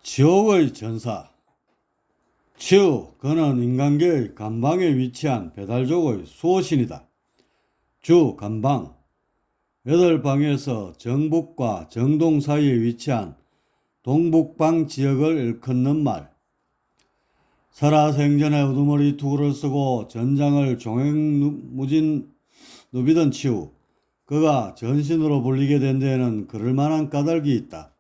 지옥의 전사 치우 그는 인간계의 간방에 위치한 배달족의 수호신이다. 주 간방 여덟 방에서 정북과 정동 사이에 위치한 동북방 지역을 일컫는 말. 살아생전에 우두머리 투구를 쓰고 전장을 종횡무진 누비던 치우, 그가 전신으로 불리게 된 데에는 그럴 만한 까닭이 있다.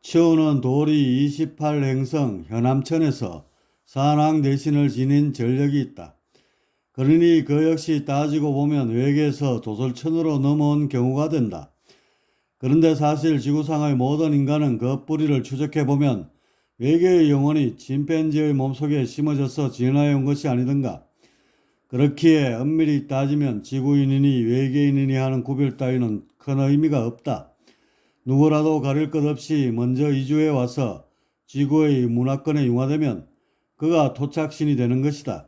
치우는 도리 28행성 현암천에서 산왕 대신을 지닌 전력이 있다. 그러니 그 역시 따지고 보면 외계에서 도솔천으로 넘어온 경우가 된다. 그런데 사실 지구상의 모든 인간은 그 뿌리를 추적해보면 외계의 영혼이 침팬지의 몸속에 심어져서 진화해 온 것이 아니던가. 그렇기에 엄밀히 따지면 지구인이니 외계인이니 하는 구별 따위는 큰 의미가 없다. 누구라도 가릴 것 없이 먼저 이주해 와서 지구의 문화권에 융화되면 그가 토착신이 되는 것이다.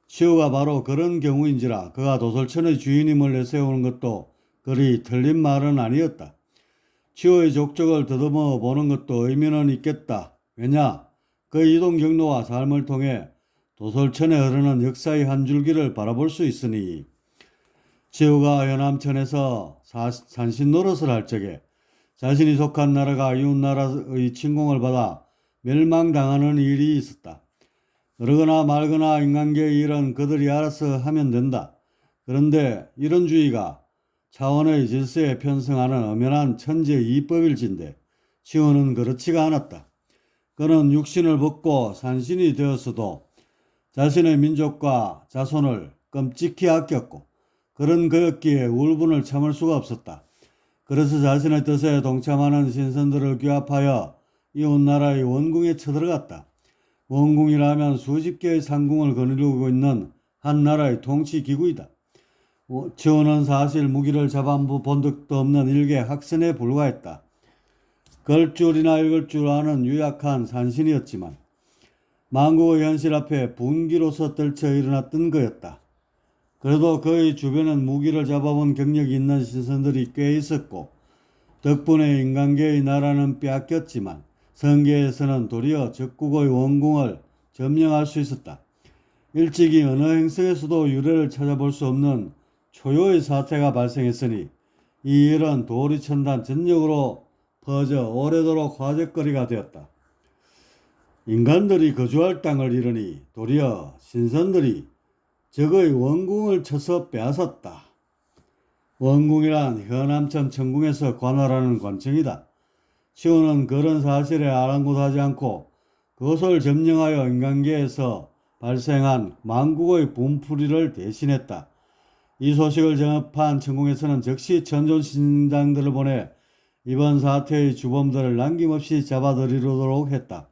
치우가 바로 그런 경우인지라 그가 도솔천의 주인임을 내세우는 것도 그리 틀린 말은 아니었다. 치우의 족적을 더듬어 보는 것도 의미는 있겠다. 왜냐? 그 이동 경로와 삶을 통해 도솔천에 흐르는 역사의 한 줄기를 바라볼 수 있으니. 치우가 현암천에서 산신 노릇을 할 적에 자신이 속한 나라가 이웃나라의 침공을 받아 멸망당하는 일이 있었다. 그러거나 말거나 인간계의 일은 그들이 알아서 하면 된다. 그런데 이런 주의가 차원의 질서에 편승하는 엄연한 천지의 이법일진데 치우는 그렇지가 않았다. 그는 육신을 벗고 산신이 되었어도 자신의 민족과 자손을 끔찍히 아꼈고 그런 그였기에 울분을 참을 수가 없었다. 그래서 자신의 뜻에 동참하는 신선들을 규합하여 이웃나라의 원궁에 쳐들어갔다. 원궁이라면 수십 개의 상궁을 거느리고 있는 한 나라의 통치기구이다. 치우는 사실 무기를 잡아본 적도 없는 일개 학생에 불과했다. 걸 줄이나 읽을 줄 아는 유약한 산신이었지만 만국의 현실 앞에 분기로서 떨쳐 일어났던 거였다. 그래도 그의 주변엔 무기를 잡아본 경력이 있는 신선들이 꽤 있었고 덕분에 인간계의 나라는 빼앗겼지만 성계에서는 도리어 적국의 원궁을 점령할 수 있었다. 일찍이 어느 행성에서도 유래를 찾아볼 수 없는 초유의 사태가 발생했으니 이 일은 도리천단 전역으로 퍼져 오래도록 화제거리가 되었다. 인간들이 거주할 땅을 잃으니 도리어 신선들이 적의 원궁을 쳐서 빼앗았다. 원궁이란 현암천 천궁에서 관할하는 관청이다. 치우는 그런 사실에 아랑곳하지 않고 그것을 점령하여 인간계에서 발생한 만국의 분풀이를 대신했다. 이 소식을 전합한 천궁에서는 즉시 전존신장들을 보내 이번 사태의 주범들을 남김없이 잡아들이도록 했다.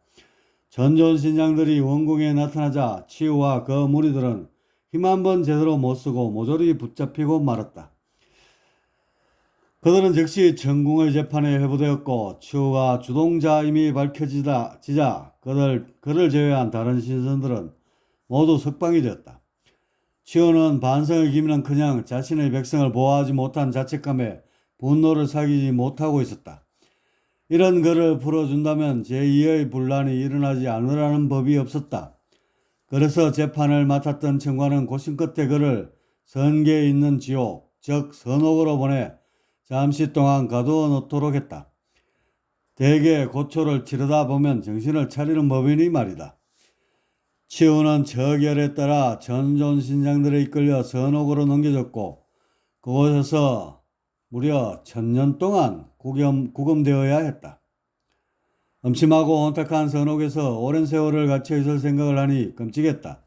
전존신장들이 원궁에 나타나자 치우와 그 무리들은 힘 한 번 제대로 못쓰고 모조리 붙잡히고 말았다. 그들은 즉시 천궁의 재판에 회부되었고 치우가 주동자임이 밝혀지자 그를 제외한 다른 신선들은 모두 석방이 되었다. 치우는 반성의 기미는커녕 자신의 백성을 보호하지 못한 자책감에 분노를 사귀지 못하고 있었다. 이런 그를 풀어준다면 제2의 분란이 일어나지 않으라는 법이 없었다. 그래서 재판을 맡았던 청관은 고심 끝에 그를 선계에 있는 지옥, 즉 선옥으로 보내 잠시 동안 가두어 놓도록 했다. 대개 고초를 치르다 보면 정신을 차리는 법이니 말이다. 치우는 처결에 따라 전존신장들에 이끌려 선옥으로 넘겨졌고 그곳에서 무려 1000년 동안 구금되어야 했다. 음침하고 혼탁한 선옥에서 오랜 세월을 갇혀 있을 생각을 하니 끔찍했다.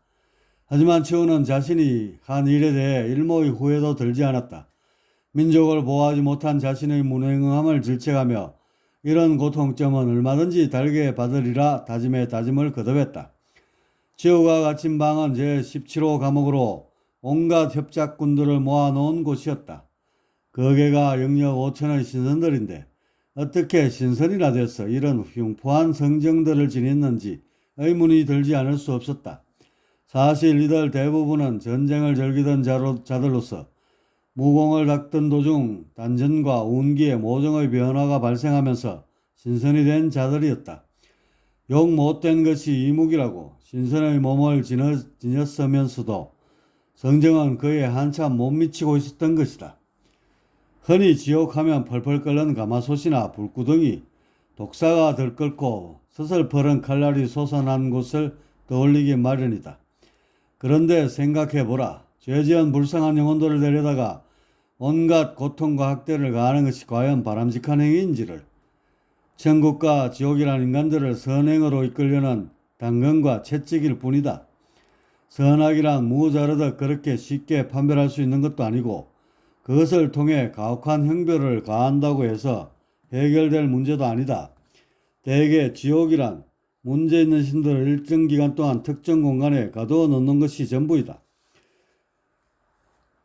하지만 치우는 자신이 한 일에 대해 일모의 후회도 들지 않았다. 민족을 보호하지 못한 자신의 무능함을 질책하며 이런 고통점은 얼마든지 달게 받으리라 다짐에 다짐을 거듭했다. 치우가 갇힌 방은 제17호 감옥으로 온갖 협작꾼들을 모아놓은 곳이었다. 거기가 영역 5천의 신선들인데 어떻게 신선이나 돼서 이런 흉포한 성정들을 지냈는지 의문이 들지 않을 수 없었다. 사실 이들 대부분은 전쟁을 즐기던 자들로서 무공을 닦던 도중 단전과 운기에 모종의 변화가 발생하면서 신선이 된 자들이었다. 욕 못된 것이 이묵이라고 신선의 몸을 지녔으면서도 성정은 그에 한참 못 미치고 있었던 것이다. 흔히 지옥하면 펄펄 끓는 가마솥이나 불구덩이, 독사가 들끓고 서슬퍼런 칼날이 솟아난 곳을 떠올리기 마련이다. 그런데 생각해보라. 죄지은 불쌍한 영혼들을 데려다가 온갖 고통과 학대를 가하는 것이 과연 바람직한 행위인지를, 천국과 지옥이란 인간들을 선행으로 이끌려는 당근과 채찍일 뿐이다. 선악이란 무자르듯 그렇게 쉽게 판별할 수 있는 것도 아니고 그것을 통해 가혹한 형벌을 가한다고 해서 해결될 문제도 아니다. 대개 지옥이란 문제 있는 신들을 일정 기간 동안 특정 공간에 가두어 놓는 것이 전부이다.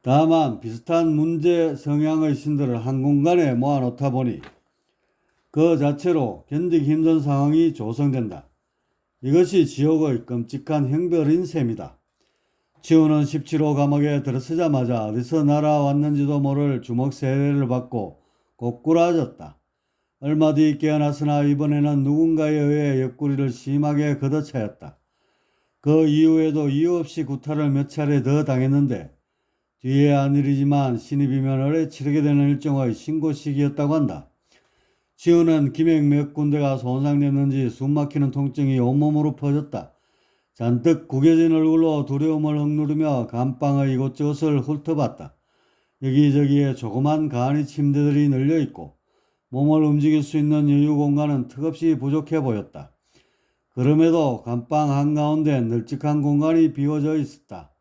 다만 비슷한 문제 성향의 신들을 한 공간에 모아놓다 보니 그 자체로 견디기 힘든 상황이 조성된다. 이것이 지옥의 끔찍한 형벌인 셈이다. 치우는 17호 감옥에 들어서자마자 어디서 날아왔는지도 모를 주먹 세례를 받고 고꾸라졌다. 얼마 뒤 깨어났으나 이번에는 누군가에 의해 옆구리를 심하게 걷어차였다. 그 이후에도 이유 없이 구타를 몇 차례 더 당했는데 뒤에야 한 일이지만 신입이면 오래 치르게 되는 일종의 신고식이었다고 한다. 치우는 기맥 몇 군데가 손상됐는지 숨막히는 통증이 온몸으로 퍼졌다. 잔뜩 구겨진 얼굴로 두려움을 억누르며 감방의 이곳저곳을 훑어봤다. 여기저기에 조그만 간이 침대들이 널려있고 몸을 움직일 수 있는 여유 공간은 턱없이 부족해 보였다. 그럼에도 감방 한가운데 널찍한 공간이 비워져 있었다.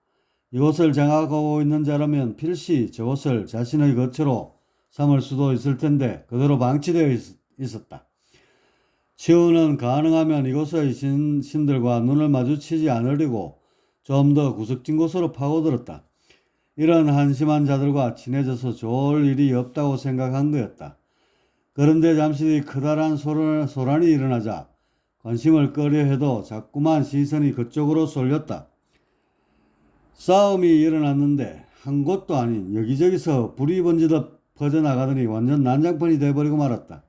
이곳을 장악하고 있는 자라면 필시 저곳을 자신의 거처로 삼을 수도 있을 텐데 그대로 방치되어 있었다. 치우는 가능하면 이곳의 신들과 눈을 마주치지 않으려고 좀 더 구석진 곳으로 파고들었다. 이런 한심한 자들과 친해져서 좋을 일이 없다고 생각한 거였다. 그런데 잠시 뒤 커다란 소란이 일어나자 관심을 끄려 해도 자꾸만 시선이 그쪽으로 쏠렸다. 싸움이 일어났는데 한 곳도 아닌 여기저기서 불이 번지듯 퍼져나가더니 완전 난장판이 돼버리고 말았다.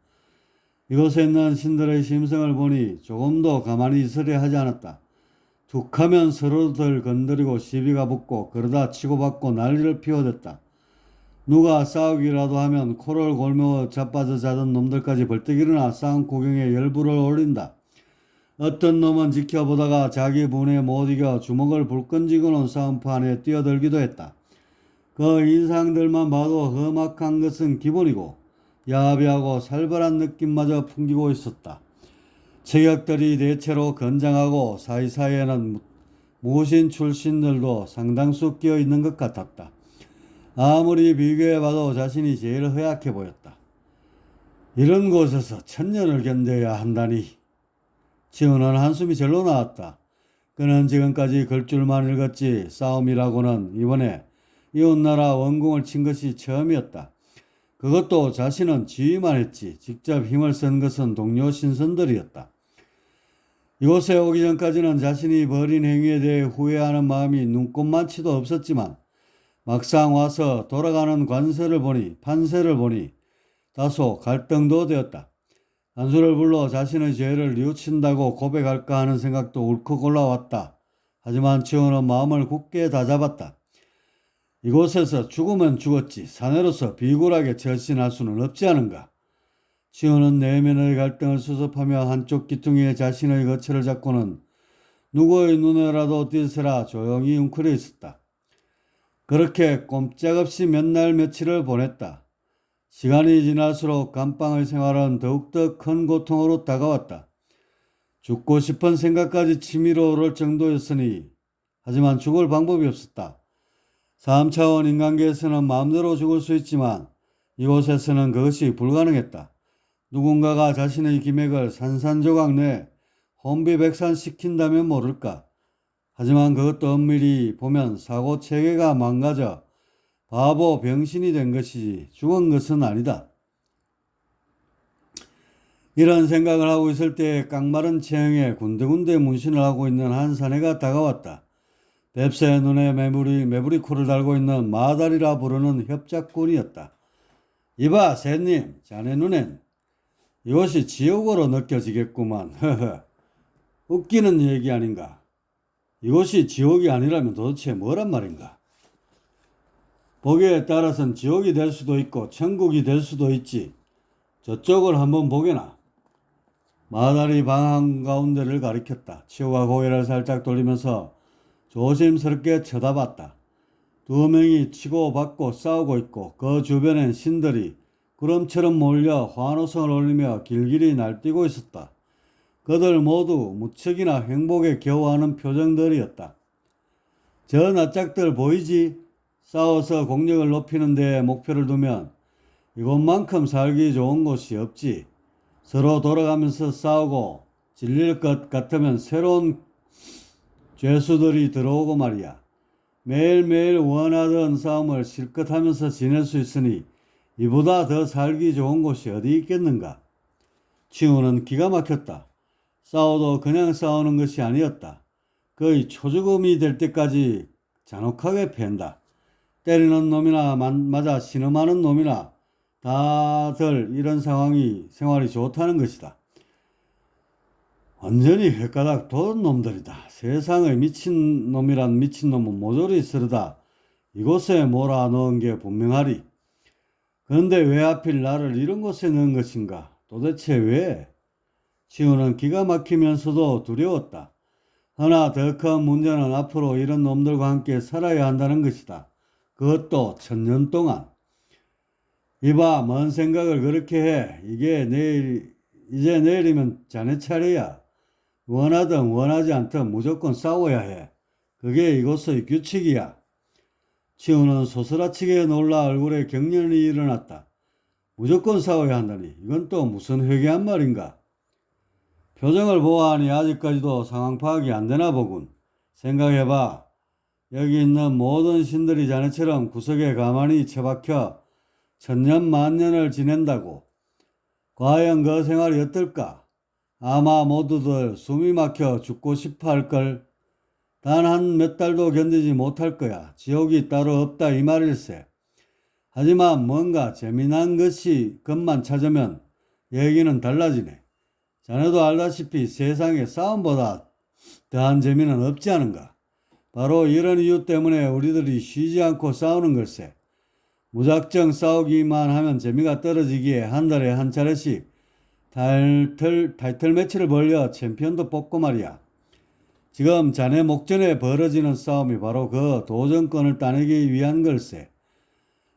이곳에 있는 신들의 심성을 보니 조금도 가만히 있으려 하지 않았다. 툭하면 서로들 건드리고 시비가 붙고 그러다 치고받고 난리를 피워댔다. 누가 싸우기라도 하면 코를 골며 자빠져 자던 놈들까지 벌떡 일어나 싸움 구경에 열불을 올린다. 어떤 놈은 지켜보다가 자기 분에 못 이겨 주먹을 불끈 쥐고는 싸움판에 뛰어들기도 했다. 그 인상들만 봐도 험악한 것은 기본이고 야비하고 살벌한 느낌마저 풍기고 있었다. 체격들이 대체로 건장하고 사이사이에는 무신 출신들도 상당수 끼어 있는 것 같았다. 아무리 비교해봐도 자신이 제일 허약해 보였다. 이런 곳에서 천년을 견뎌야 한다니. 치우는 한숨이 절로 나왔다. 그는 지금까지 글줄만 읽었지 싸움이라고는 이번에 이웃나라 원궁을 친 것이 처음이었다. 그것도 자신은 지휘만 했지 직접 힘을 쓴 것은 동료 신선들이었다. 이곳에 오기 전까지는 자신이 벌인 행위에 대해 후회하는 마음이 눈꼽만치도 없었지만 막상 와서 돌아가는 판세를 보니 다소 갈등도 되었다. 간수를 불러 자신의 죄를 뉘우친다고 고백할까 하는 생각도 울컥 올라왔다. 하지만 치우는 마음을 굳게 다잡았다. 이곳에서 죽으면 죽었지 사내로서 비굴하게 절신할 수는 없지 않은가. 치우는 내면의 갈등을 수습하며 한쪽 귀퉁이에 자신의 거처를 잡고는 누구의 눈에라도 띄세라 조용히 웅크려 있었다. 그렇게 꼼짝없이 몇 날 며칠을 보냈다. 시간이 지날수록 감방의 생활은 더욱더 큰 고통으로 다가왔다. 죽고 싶은 생각까지 치밀어 오를 정도였으니 하지만 죽을 방법이 없었다. 3차원 인간계에서는 마음대로 죽을 수 있지만 이곳에서는 그것이 불가능했다. 누군가가 자신의 기맥을 산산조각 내 혼비백산시킨다면 모를까. 하지만 그것도 엄밀히 보면 사고체계가 망가져 바보 병신이 된 것이지 죽은 것은 아니다. 이런 생각을 하고 있을 때 깡마른 체형에 군데군데 문신을 하고 있는 한 사내가 다가왔다. 뱁새의 눈에 매부리 코를 달고 있는 마달이라 부르는 협작꾼이었다. 이봐 새님, 자네 눈엔 이곳이 지옥으로 느껴지겠구만. 웃기는 얘기 아닌가? 이곳이 지옥이 아니라면 도대체 뭐란 말인가? 보기에 따라서는 지옥이 될 수도 있고 천국이 될 수도 있지. 저쪽을 한번 보게나. 마달이 방 한가운데를 가리켰다. 치우가 고개를 살짝 돌리면서 조심스럽게 쳐다봤다. 두 명이 치고받고 싸우고 있고 그 주변엔 신들이 구름처럼 몰려 환호성을 올리며 길길이 날뛰고 있었다. 그들 모두 무척이나 행복에 겨워하는 표정들이었다. 저 낯짝들 보이지? 싸워서 공력을 높이는 데 목표를 두면 이곳만큼 살기 좋은 곳이 없지. 서로 돌아가면서 싸우고 질릴 것 같으면 새로운 죄수들이 들어오고 말이야. 매일매일 원하던 싸움을 실컷 하면서 지낼 수 있으니 이보다 더 살기 좋은 곳이 어디 있겠는가. 치우는 기가 막혔다. 싸워도 그냥 싸우는 것이 아니었다. 거의 초죽음이 될 때까지 잔혹하게 팬다. 때리는 놈이나 맞아 신음하는 놈이나 다들 이런 생활이 좋다는 것이다. 완전히 헷가닥 돋은 놈들이다. 세상의 미친놈이란 미친놈은 모조리 쓰러다 이곳에 몰아넣은 게 분명하리. 그런데 왜 하필 나를 이런 곳에 넣은 것인가? 도대체 왜? 치우는 기가 막히면서도 두려웠다. 하나 더 큰 문제는 앞으로 이런 놈들과 함께 살아야 한다는 것이다. 그것도 1000년 동안. 이봐, 뭔 생각을 그렇게 해. 이제 내일이면 자네 차례야. 원하든 원하지 않든 무조건 싸워야 해. 그게 이곳의 규칙이야. 치우는 소스라치게 놀라 얼굴에 경련이 일어났다. 무조건 싸워야 한다니 이건 또 무슨 회개한 말인가? 표정을 보아하니 아직까지도 상황 파악이 안 되나 보군. 생각해봐. 여기 있는 모든 신들이 자네처럼 구석에 가만히 처박혀 천년 만년을 지낸다고. 과연 그 생활이 어떨까? 아마 모두들 숨이 막혀 죽고 싶어 할걸. 단 한 몇 달도 견디지 못할 거야. 지옥이 따로 없다 이 말일세. 하지만 뭔가 재미난 것만 찾으면 얘기는 달라지네. 자네도 알다시피 세상에 싸움보다 더한 재미는 없지 않은가. 바로 이런 이유 때문에 우리들이 쉬지 않고 싸우는 걸세. 무작정 싸우기만 하면 재미가 떨어지기에 한 달에 한 차례씩 타이틀 매치를 벌려 챔피언도 뽑고 말이야. 지금 자네 목전에 벌어지는 싸움이 바로 그 도전권을 따내기 위한 걸세.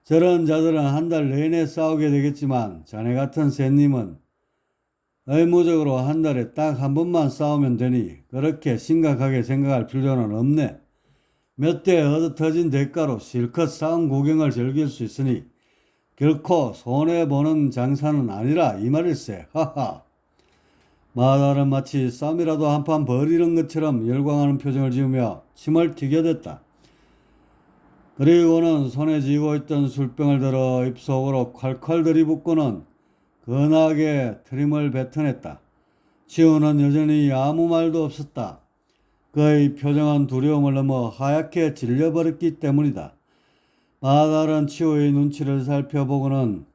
저런 자들은 한 달 내내 싸우게 되겠지만 자네 같은 샌님은 의무적으로 한 달에 딱 한 번만 싸우면 되니 그렇게 심각하게 생각할 필요는 없네. 몇 대 얻어터진 대가로 실컷 싸움 구경을 즐길 수 있으니 결코 손해보는 장사는 아니라 이 말일세. 하하. 마달은 마치 싸움이라도 한판 벌이는 것처럼 열광하는 표정을 지으며 침을 튀겨댔다. 그리고는 손에 쥐고 있던 술병을 들어 입속으로 콸콸 들이붓고는 근하게 트림을 뱉어냈다. 치우는 여전히 아무 말도 없었다. 그의 표정은 두려움을 넘어 하얗게 질려버렸기 때문이다. 마달은 치우의 눈치를 살펴보고는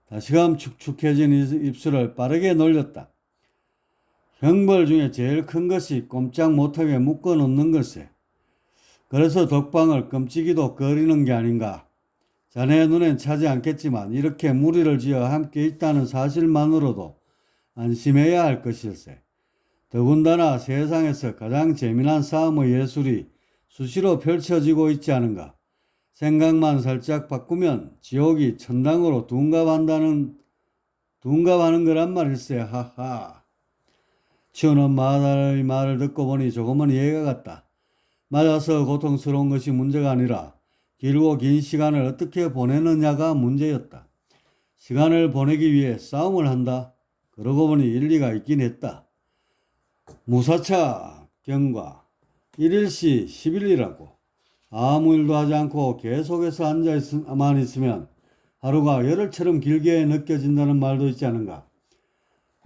다시금 축축해진 입술을 빠르게 놀렸다. 형벌 중에 제일 큰 것이 꼼짝 못하게 묶어놓는 걸세. 그래서 덕방을 끔찍이도 거리는 게 아닌가. 자네 눈엔 차지 않겠지만 이렇게 무리를 지어 함께 있다는 사실만으로도 안심해야 할 것일세. 더군다나 세상에서 가장 재미난 싸움의 예술이 수시로 펼쳐지고 있지 않은가. 생각만 살짝 바꾸면 지옥이 천당으로 둔갑하는 거란 말일세. 하하. 치우는 마달의 말을 듣고 보니 조금은 이해가 갔다. 맞아서 고통스러운 것이 문제가 아니라 길고 긴 시간을 어떻게 보내느냐가 문제였다. 시간을 보내기 위해 싸움을 한다. 그러고 보니 일리가 있긴 했다. 무사차 경과 1일시 10일이라고. 아무 일도 하지 않고 계속해서 앉아만 있으면 하루가 열흘처럼 길게 느껴진다는 말도 있지 않은가.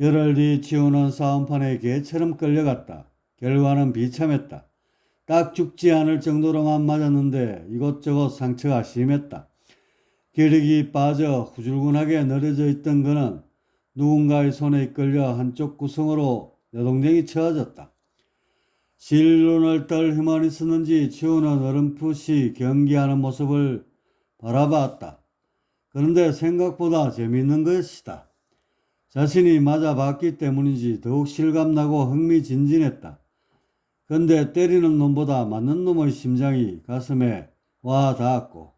열흘 뒤 치우는 싸움판에 개처럼 끌려갔다. 결과는 비참했다. 딱 죽지 않을 정도로만 맞았는데 이것저것 상처가 심했다. 기력이 빠져 후줄근하게 늘어져 있던 그는 누군가의 손에 이끌려 한쪽 구석으로 내동댕이 쳐졌다. 진론을 떨 힘은 있었는지 치우는 어렴풋이 경기하는 모습을 바라봤다. 그런데 생각보다 재미있는 것이다. 자신이 맞아봤기 때문인지 더욱 실감나고 흥미진진했다. 근데 때리는 놈보다 맞는 놈의 심장이 가슴에 와 닿았고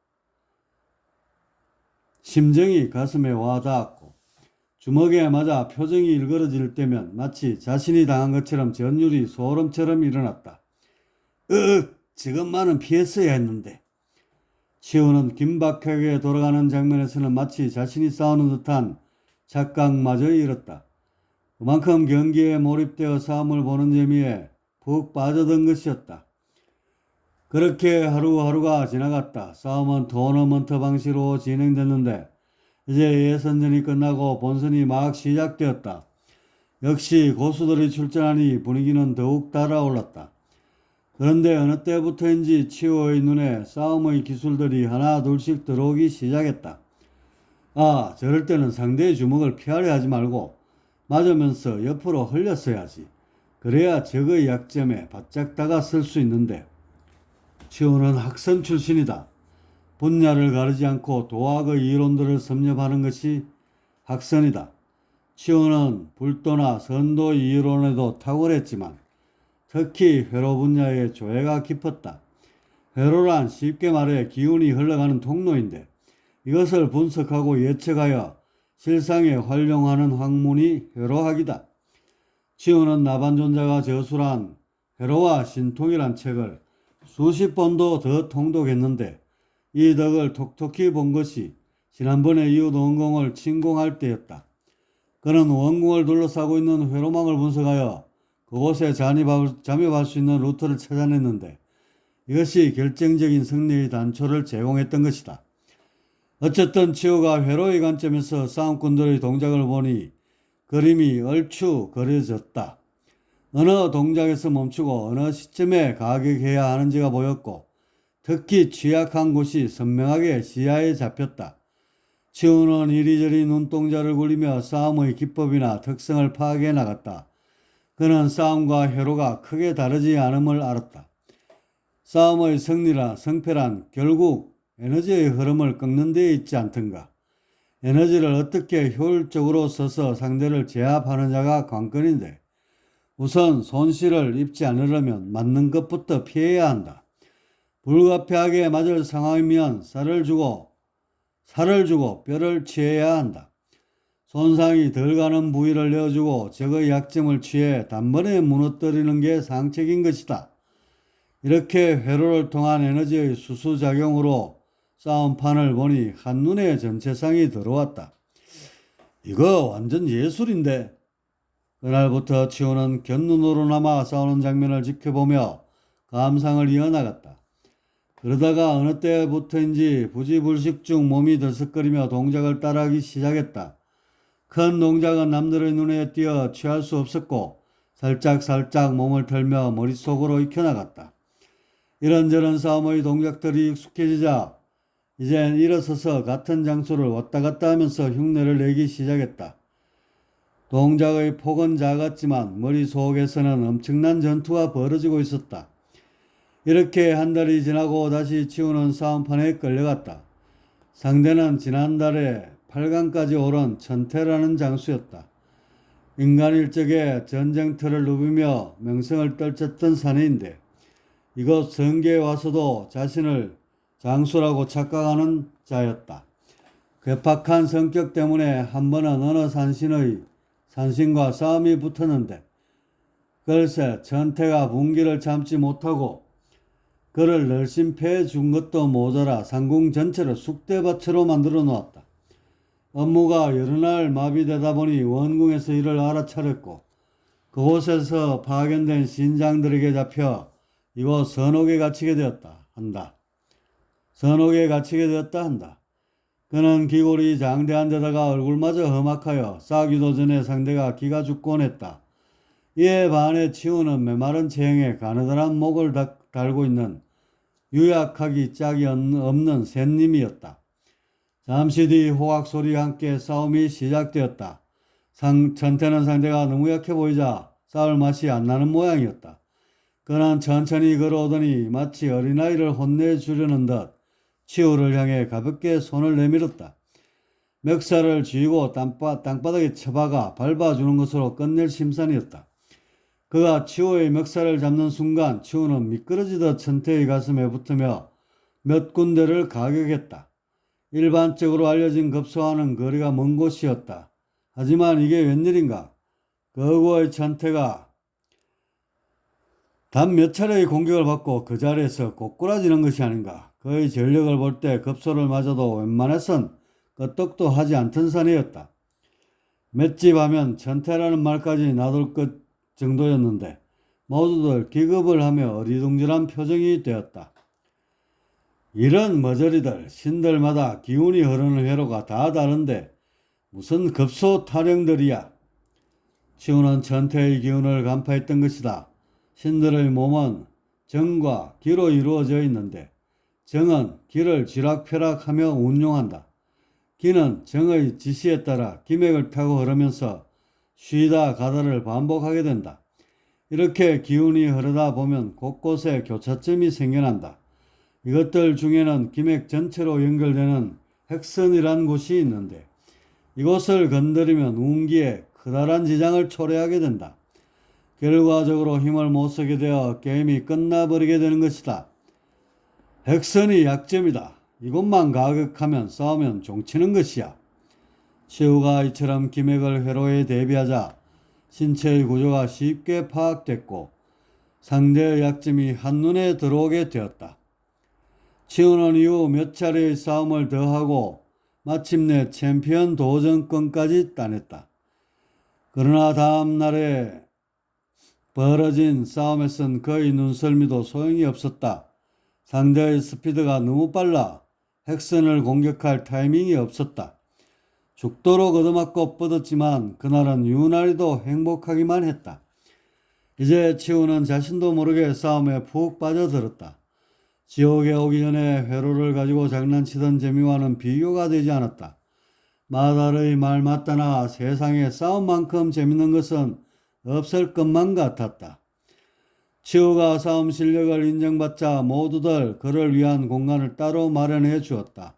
주먹에 맞아 표정이 일그러질 때면 마치 자신이 당한 것처럼 전율이 소름처럼 일어났다. 지금만은 피했어야 했는데. 치우는 긴박하게 돌아가는 장면에서는 마치 자신이 싸우는 듯한 착각마저 잃었다. 그만큼 경기에 몰입되어 싸움을 보는 재미에 푹 빠져든 것이었다. 그렇게 하루하루가 지나갔다. 싸움은 토너먼트 방식으로 진행됐는데 이제 예선전이 끝나고 본선이 막 시작되었다. 역시 고수들이 출전하니 분위기는 더욱 달아올랐다. 그런데 어느 때부터인지 치오의 눈에 싸움의 기술들이 하나 둘씩 들어오기 시작했다. 저럴 때는 상대의 주먹을 피하려 하지 말고 맞으면서 옆으로 흘렸어야지. 그래야 적의 약점에 바짝 다가설 수 있는데. 치오는 학생 출신이다. 분야를 가르지 않고 도학의 이론들을 섭렵하는 것이 학선이다. 치오는 불도나 선도 이론에도 탁월했지만 특히 회로 분야의 조예가 깊었다. 회로란 쉽게 말해 기운이 흘러가는 통로인데 이것을 분석하고 예측하여 실상에 활용하는 학문이 회로학이다. 치오는 나반존자가 저술한 회로와 신통이란 책을 수십 번도 더 통독했는데 이 덕을 톡톡히 본 것이 지난번에 이웃 원궁을 침공할 때였다. 그는 원궁을 둘러싸고 있는 회로망을 분석하여 그곳에 잠입할 수 있는 루트를 찾아냈는데 이것이 결정적인 승리의 단초를 제공했던 것이다. 어쨌든 치오가 회로의 관점에서 싸움꾼들의 동작을 보니 그림이 얼추 그려졌다. 어느 동작에서 멈추고 어느 시점에 가격해야 하는지가 보였고 특히 취약한 곳이 선명하게 시야에 잡혔다. 치오는 이리저리 눈동자를 굴리며 싸움의 기법이나 특성을 파악해 나갔다. 그는 싸움과 회로가 크게 다르지 않음을 알았다. 싸움의 승리나 성패란 결국 에너지의 흐름을 꺾는 데 있지 않던가. 에너지를 어떻게 효율적으로 써서 상대를 제압하는 자가 관건인데 우선 손실을 입지 않으려면 맞는 것부터 피해야 한다. 불가피하게 맞을 상황이면 살을 주고 뼈를 취해야 한다. 손상이 덜 가는 부위를 내어주고 적의 약점을 취해 단번에 무너뜨리는 게 상책인 것이다. 이렇게 회로를 통한 에너지의 수수작용으로 싸움판을 보니 한눈에 전체상이 들어왔다. 이거 완전 예술인데. 그날부터 치오는 곁눈으로나마 싸우는 장면을 지켜보며 감상을 이어나갔다. 그러다가 어느 때부터인지 부지불식 중 몸이 들썩거리며 동작을 따라하기 시작했다. 큰 동작은 남들의 눈에 띄어 취할 수 없었고 살짝살짝 몸을 털며 머릿속으로 익혀나갔다. 이런저런 싸움의 동작들이 익숙해지자 이젠 일어서서 같은 장소를 왔다 갔다 하면서 흉내를 내기 시작했다. 동작의 폭은 작았지만 머릿속에서는 엄청난 전투가 벌어지고 있었다. 이렇게 한 달이 지나고 다시 치우는 싸움판에 끌려갔다. 상대는 지난달에 8강까지 오른 천태라는 장수였다. 인간일적에 전쟁터를 누비며 명성을 떨쳤던 사내인데 이곳 성계에 와서도 자신을 장수라고 착각하는 자였다. 괴팍한 성격 때문에 한 번은 어느 산신과 싸움이 붙었는데 글쎄 천태가 분기를 참지 못하고 그를 널심패해 준 것도 모자라 상궁 전체를 쑥대밭으로 만들어 놓았다. 업무가 여러 날 마비되다 보니 원궁에서 이를 알아차렸고 그곳에서 파견된 신장들에게 잡혀 이곳 선옥에 갇히게 되었다 한다. 그는 기골이 장대한 데다가 얼굴마저 험악하여 싸기도 전에 상대가 기가 죽곤 했다. 이에 반해 치우는 메마른 체형에 가느다란 목을 달고 있는 유약하기 짝이 없는 샌님이었다. 잠시 뒤 호각 소리와 함께 싸움이 시작되었다. 천태는 상대가 너무 약해 보이자 싸울 맛이 안 나는 모양이었다. 그는 천천히 걸어오더니 마치 어린아이를 혼내주려는 듯 치우를 향해 가볍게 손을 내밀었다. 멱살을 쥐고 땅바닥에 쳐박아 밟아주는 것으로 끝낼 심산이었다. 그가 치우의 멱살을 잡는 순간 치우는 미끄러지듯 천태의 가슴에 붙으며 몇 군데를 가격했다. 일반적으로 알려진 급소와는 거리가 먼 곳이었다. 하지만 이게 웬일인가? 거구의 천태가 단 몇 차례의 공격을 받고 그 자리에서 꼬꾸라지는 것이 아닌가. 그의 전력을 볼 때 급소를 맞아도 웬만해선 끄떡도 하지 않던 사내였다. 맷집 하면 천태라는 말까지 놔둘 것 정도였는데 모두들 기겁을 하며 어리둥절한 표정이 되었다. 이런 머저리들, 신들마다 기운이 흐르는 회로가 다 다른데 무슨 급소 타령들이야. 치우는 천태의 기운을 간파했던 것이다. 신들의 몸은 정과 기로 이루어져 있는데 정은 기를 쥐락펴락하며 운용한다. 기는 정의 지시에 따라 기맥을 타고 흐르면서 쉬다 가다를 반복하게 된다. 이렇게 기운이 흐르다 보면 곳곳에 교차점이 생겨난다. 이것들 중에는 기맥 전체로 연결되는 핵선이란 곳이 있는데 이곳을 건드리면 운기에 커다란 지장을 초래하게 된다. 결과적으로 힘을 못 쓰게 되어 게임이 끝나버리게 되는 것이다. 핵선이 약점이다. 이곳만 가격하면 싸우면 종치는 것이야. 치우가 이처럼 기맥을 회로에 대비하자 신체의 구조가 쉽게 파악됐고 상대의 약점이 한눈에 들어오게 되었다. 치우는 이후 몇 차례의 싸움을 더하고 마침내 챔피언 도전권까지 따냈다. 그러나 다음 날에 벌어진 싸움에선 그의 눈썰미도 소용이 없었다. 상대의 스피드가 너무 빨라 핵선을 공격할 타이밍이 없었다. 죽도록 얻어맞고 뻗었지만 그날은 유난히도 행복하기만 했다. 이제 치우는 자신도 모르게 싸움에 푹 빠져들었다. 지옥에 오기 전에 회로를 가지고 장난치던 재미와는 비교가 되지 않았다. 마달의 말 맞다나 세상에 싸움만큼 재밌는 것은 없을 것만 같았다. 치우가 싸움 실력을 인정받자 모두들 그를 위한 공간을 따로 마련해 주었다.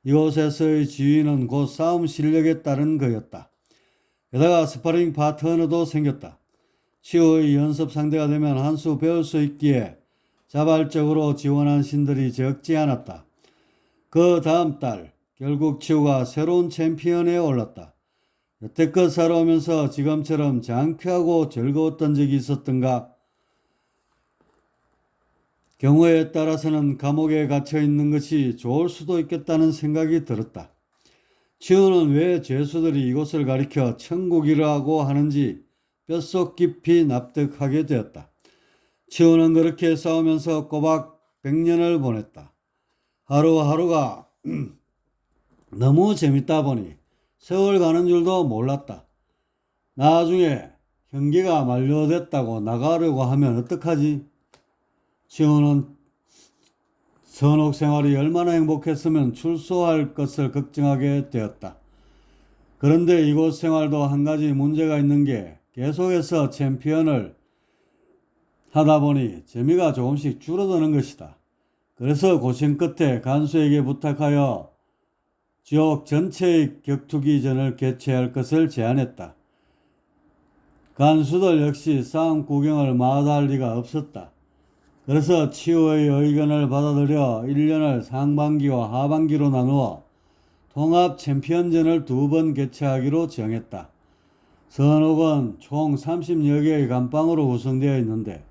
이곳에서의 지위는 곧 싸움 실력에 따른 거였다. 게다가 스파링 파트너도 생겼다. 치우의 연습 상대가 되면 한 수 배울 수 있기에 자발적으로 지원한 신들이 적지 않았다. 그 다음 달 결국 치우가 새로운 챔피언에 올랐다. 여태껏 살아오면서 지금처럼 장쾌하고 즐거웠던 적이 있었던가? 경우에 따라서는 감옥에 갇혀 있는 것이 좋을 수도 있겠다는 생각이 들었다. 치우는 왜 죄수들이 이곳을 가리켜 천국이라고 하는지 뼛속 깊이 납득하게 되었다. 치우는 그렇게 싸우면서 꼬박 100년을 보냈다. 하루하루가 너무 재밌다 보니 세월 가는 줄도 몰랐다. 나중에 형기가 만료됐다고 나가려고 하면 어떡하지? 치우는 선옥 생활이 얼마나 행복했으면 출소할 것을 걱정하게 되었다. 그런데 이곳 생활도 한 가지 문제가 있는 게 계속해서 챔피언을 하다 보니 재미가 조금씩 줄어드는 것이다. 그래서 고심 끝에 간수에게 부탁하여 지옥 전체의 격투기전을 개최할 것을 제안했다. 간수들 역시 싸움 구경을 마다할 리가 없었다. 그래서 치우의 의견을 받아들여 1년을 상반기와 하반기로 나누어 통합 챔피언전을 2번 개최하기로 정했다. 선옥은 총 30여 개의 감방으로 구성되어 있는데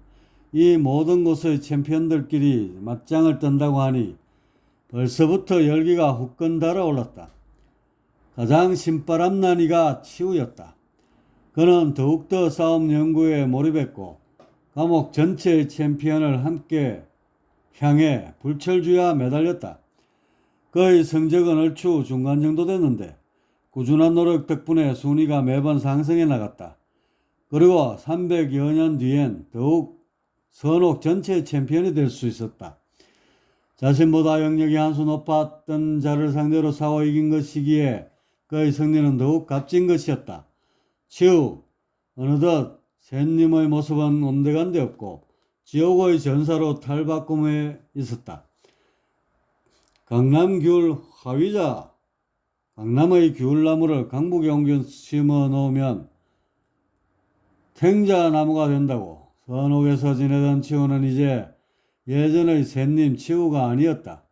이 모든 곳의 챔피언들끼리 맞짱을 뜬다고 하니 벌써부터 열기가 후끈 달아올랐다. 가장 신바람난 이가 치우였다. 그는 더욱더 싸움 연구에 몰입했고 감옥 전체의 챔피언을 함께 향해 불철주야 매달렸다. 그의 성적은 얼추 중간 정도 됐는데 꾸준한 노력 덕분에 순위가 매번 상승해 나갔다. 그리고 300여 년 뒤엔 더욱 선옥 전체의 챔피언이 될 수 있었다. 자신보다 영역이 한 수 높았던 자를 상대로 싸워 이긴 것이기에 그의 승리는 더욱 값진 것이었다. 치우, 어느덧 샌님의 모습은 온데간데 없고 지옥의 전사로 탈바꿈해 있었다. 강남귤 화위자, 강남의 귤나무를 강북에 옮겨 심어 놓으면 탱자나무가 된다고. 선옥에서 지내던 치우는 이제 예전의 샌님 치우가 아니었다.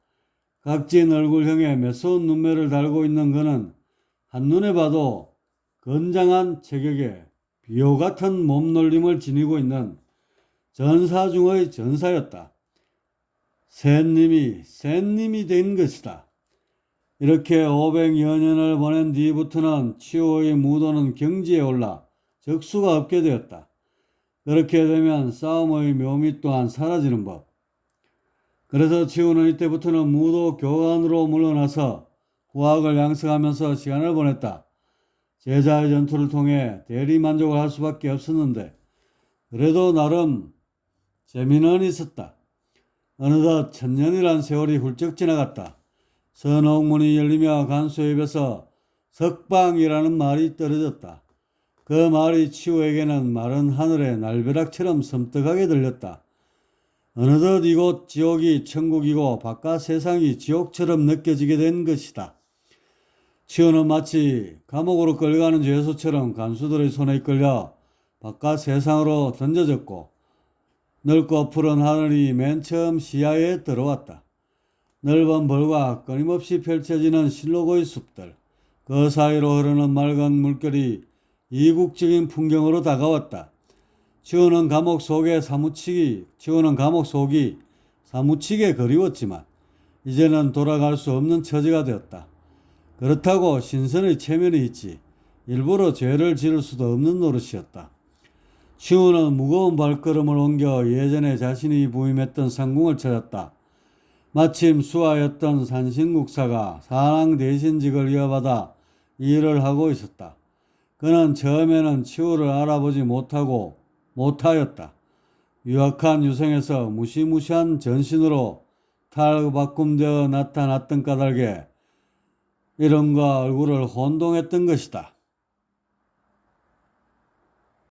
각진 얼굴형에 매서운 눈매를 달고 있는 그는 한눈에 봐도 건장한 체격에 비호 같은 몸놀림을 지니고 있는 전사 중의 전사였다. 샌님이 된 것이다. 이렇게 500여 년을 보낸 뒤부터는 치우의 무도는 경지에 올라 적수가 없게 되었다. 그렇게 되면 싸움의 묘미 또한 사라지는 법. 그래서 치우는 이때부터는 무도 교관으로 물러나서 후학을 양성하면서 시간을 보냈다. 제자의 전투를 통해 대리만족을 할 수밖에 없었는데 그래도 나름 재미는 있었다. 어느덧 천년이란 세월이 훌쩍 지나갔다. 선옥문이 열리며 간수의 입에서 석방이라는 말이 떨어졌다. 그 말이 치우에게는 마른 하늘의 날벼락처럼 섬뜩하게 들렸다. 어느덧 이곳 지옥이 천국이고 바깥 세상이 지옥처럼 느껴지게 된 것이다. 치우는 마치 감옥으로 끌려가는 죄수처럼 간수들의 손에 이끌려 바깥 세상으로 던져졌고 넓고 푸른 하늘이 맨 처음 시야에 들어왔다. 넓은 벌과 끊임없이 펼쳐지는 실로고의 숲들, 그 사이로 흐르는 맑은 물결이 이국적인 풍경으로 다가왔다. 치우는 감옥 속이 사무치게 그리웠지만 이제는 돌아갈 수 없는 처지가 되었다. 그렇다고 신선의 체면이 있지 일부러 죄를 지을 수도 없는 노릇이었다. 치우는 무거운 발걸음을 옮겨 예전에 자신이 부임했던 상궁을 찾았다. 마침 수하였던 산신국사가 사랑 대신직을 이어받아 일을 하고 있었다. 그는 처음에는 치우를 알아보지 못하였다. 유약한 유생에서 무시무시한 전신으로 탈바꿈되어 나타났던 까닭에 이름과 얼굴을 혼동했던 것이다.